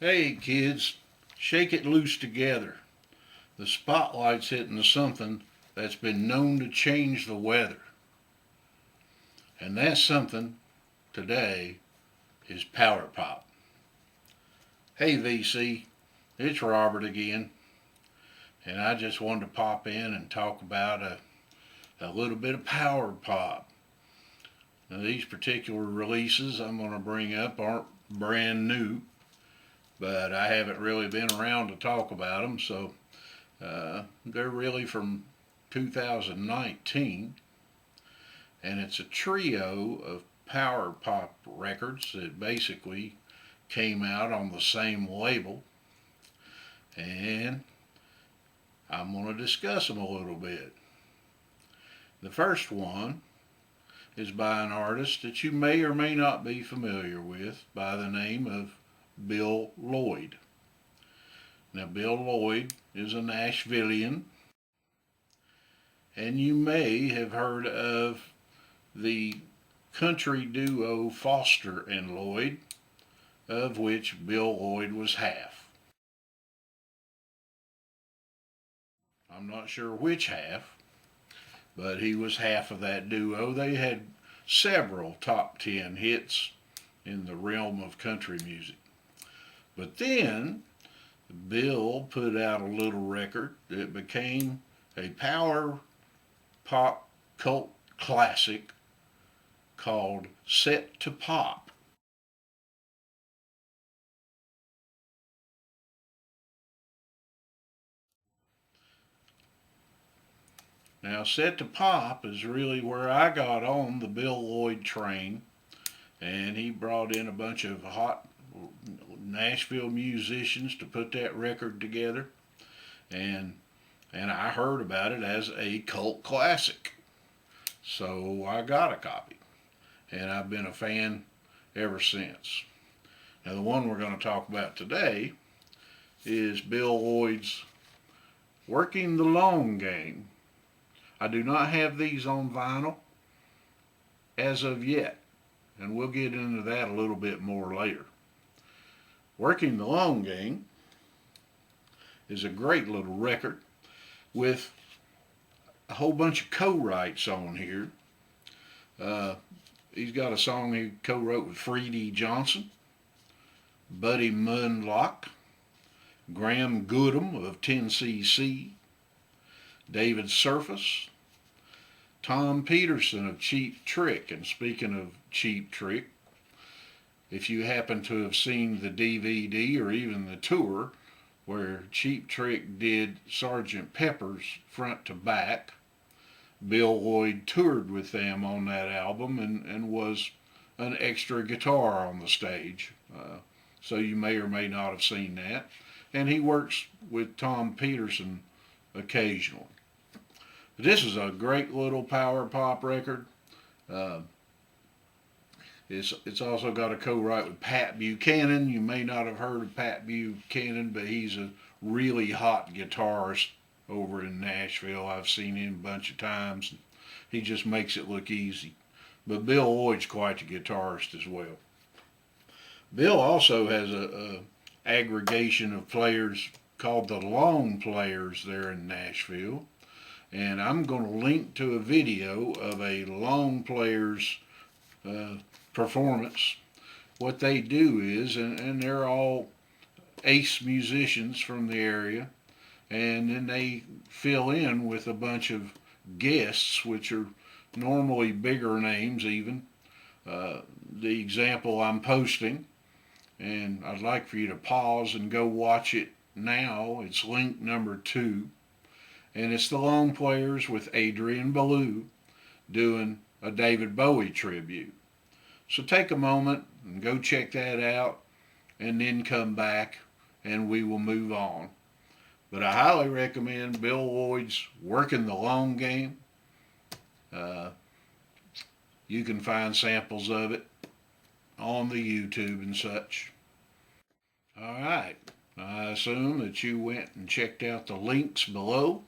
Hey kids, shake it loose together. The spotlight's hitting something that's been known to change the weather. And that something today is power pop. Hey VC, it's Robert again. And I just wanted to pop in and talk about a little bit of power pop. Now, these particular releases I'm going to bring up aren't brand new, but I haven't really been around to talk about them, so they're really from 2019, and it's a trio of power pop records that basically came out on the same label, and I'm going to discuss them a little bit. The first one is by an artist that you may or may not be familiar with by the name of Bill Lloyd. Now, Bill Lloyd is a Nashvilleian, and you may have heard of the country duo Foster and Lloyd, of which Bill Lloyd was half. I'm not sure which half, but he was half of that duo. They had several top 10 hits in the realm of country music. But then Bill put out a little record that became a power pop cult classic called Set to Pop. Now, Set to Pop is really where I got on the Bill Lloyd train, and he brought in a bunch of hot Nashville musicians to put that record together, and I heard about it as a cult classic. So I got a copy, and I've been a fan ever since. Now, the one we're going to talk about today is Bill Lloyd's Working the Long Game. I do not have these on vinyl as of yet, and we'll get into that a little bit more later. Working the Long Game is a great little record with a whole bunch of co-writes on here. He's got a song he co-wrote with Freddie Johnson, Buddy Munlock, Graham Goodham of 10cc, David Surface, Tom Peterson of Cheap Trick. And speaking of Cheap Trick, if you happen to have seen the DVD or even the tour where Cheap Trick did Sgt. Pepper's front to back, Bill Lloyd toured with them on that album and was an extra guitar on the stage. So you may or may not have seen that. And he works with Tom Peterson occasionally. But this is a great little power pop record. Uh, it's also got a co-write with Pat Buchanan. You may not have heard of Pat Buchanan, but he's a really hot guitarist over in Nashville. I've seen him a bunch of times. He just makes it look easy. But Bill Lloyd's quite a guitarist as well. Bill also has a aggregation of players called the Long Players there in Nashville. And I'm going to link to a video of a Long Players performance. What they do is, and they're all ace musicians from the area, and then they fill in with a bunch of guests, which are normally bigger names even. The example I'm posting, and I'd like for you to pause and go watch it now. It's link number 2, and it's the Long Players with Adrian Belew doing a David Bowie tribute. So take a moment and go check that out, and then come back and we will move on. But I highly recommend Bill Lloyd's Working the Long Game. Uh, you can find samples of it on the YouTube and such. All right. I assume that you went and checked out the links below.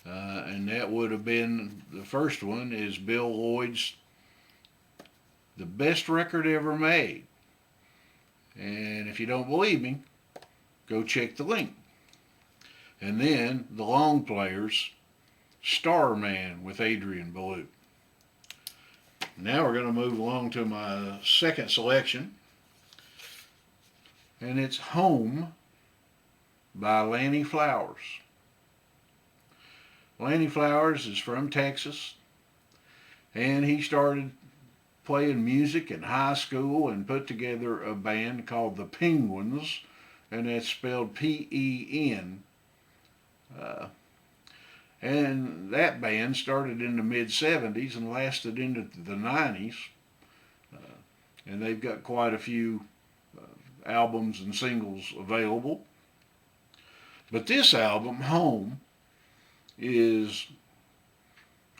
And that would have been, the first one is Bill Lloyd's The Best Record Ever Made. And if you don't believe me, go check the link. And then the long players, Starman with Adrian Belew. Now we're going to move along to my second selection, and it's Home by Lannie Flowers. Lannie Flowers is from Texas, and he started playing music in high school and put together a band called the Penguins, and that's spelled P-E-N. And that band started in the mid-70s and lasted into the 90s. And they've got quite a few albums and singles available. But this album, Home, is,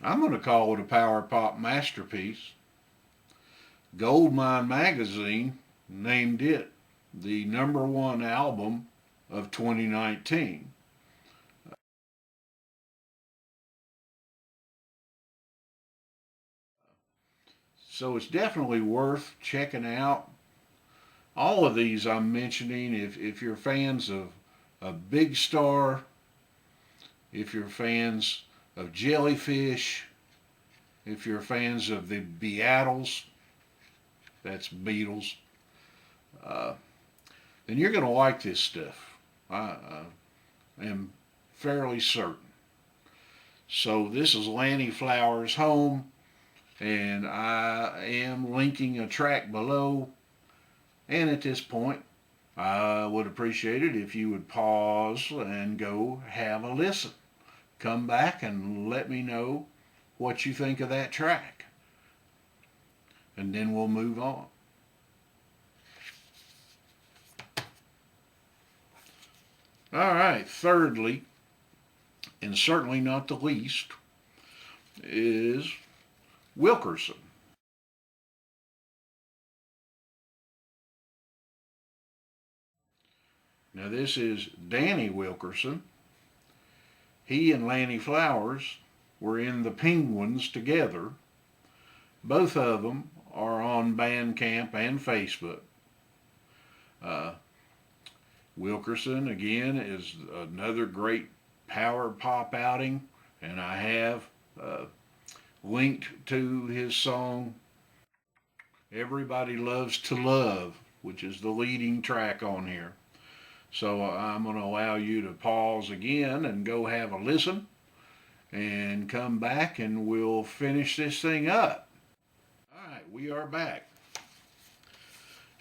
I'm going to call it a power pop masterpiece. Goldmine magazine named it the #1 album of 2019. So it's definitely worth checking out. All of these I'm mentioning, if you're fans of Big Star, if you're fans of Jellyfish, if you're fans of the Beatles, that's Beatles, then you're going to like this stuff. I am fairly certain. So this is Lannie Flowers' Home, and I am linking a track below. And at this point, I would appreciate it if you would pause and go have a listen. Come back and let me know what you think of that track. And then we'll move on. All right, thirdly, and certainly not the least, is Wilkerson. Now this is Danny Wilkerson. He and Lannie Flowers were in the Penguins together. Both of them are on Bandcamp and Facebook. Wilkerson, again, is another great power pop outing, and I have linked to his song Everybody Loves to Love, which is the leading track on here. So I'm going to allow you to pause again and go have a listen and come back and we'll finish this thing up. All right, we are back.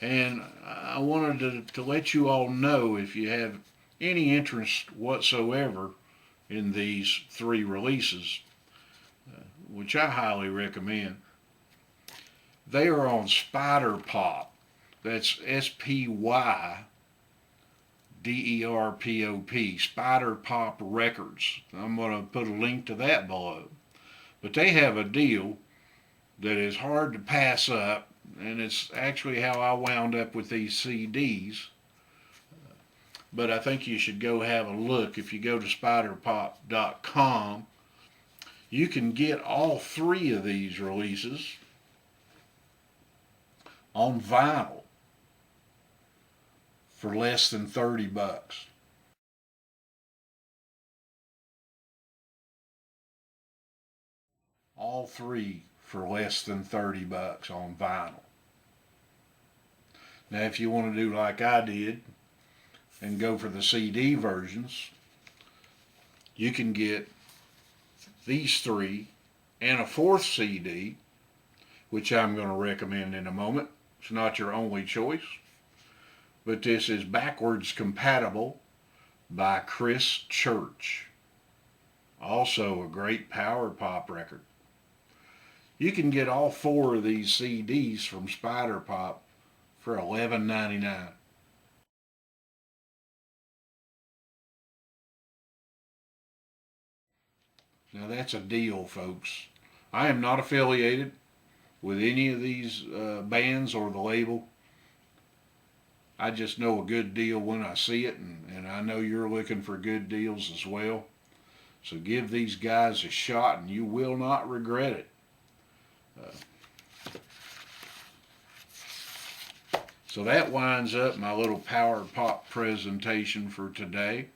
And I wanted to let you all know, if you have any interest whatsoever in these 3 releases, which I highly recommend, they are on Spider Pop. That's SPYDERPOP, Spider Pop Records. I'm going to put a link to that below. But they have a deal that is hard to pass up, and it's actually how I wound up with these CDs. But I think you should go have a look. If you go to spiderpop.com, you can get all 3 of these releases on vinyl for less than $30. All 3 for less than $30 on vinyl. Now if you want to do like I did and go for the CD versions, you can get these 3 and a 4th CD, which I'm going to recommend in a moment. It's not your only choice, but this is Backwards Compatible by Chris Church. Also a great power pop record. You can get all 4 of these CDs from Spider Pop for $11.99. Now that's a deal, folks. I am not affiliated with any of these bands or the label. I just know a good deal when I see it, and I know you're looking for good deals as well. So give these guys a shot and you will not regret it. So that winds up my little power pop presentation for today.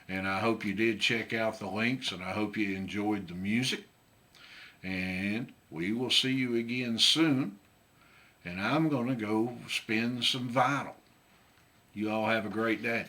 And I hope you did check out the links, and I hope you enjoyed the music. And we will see you again soon. And I'm going to go spin some vinyl. You all have a great day.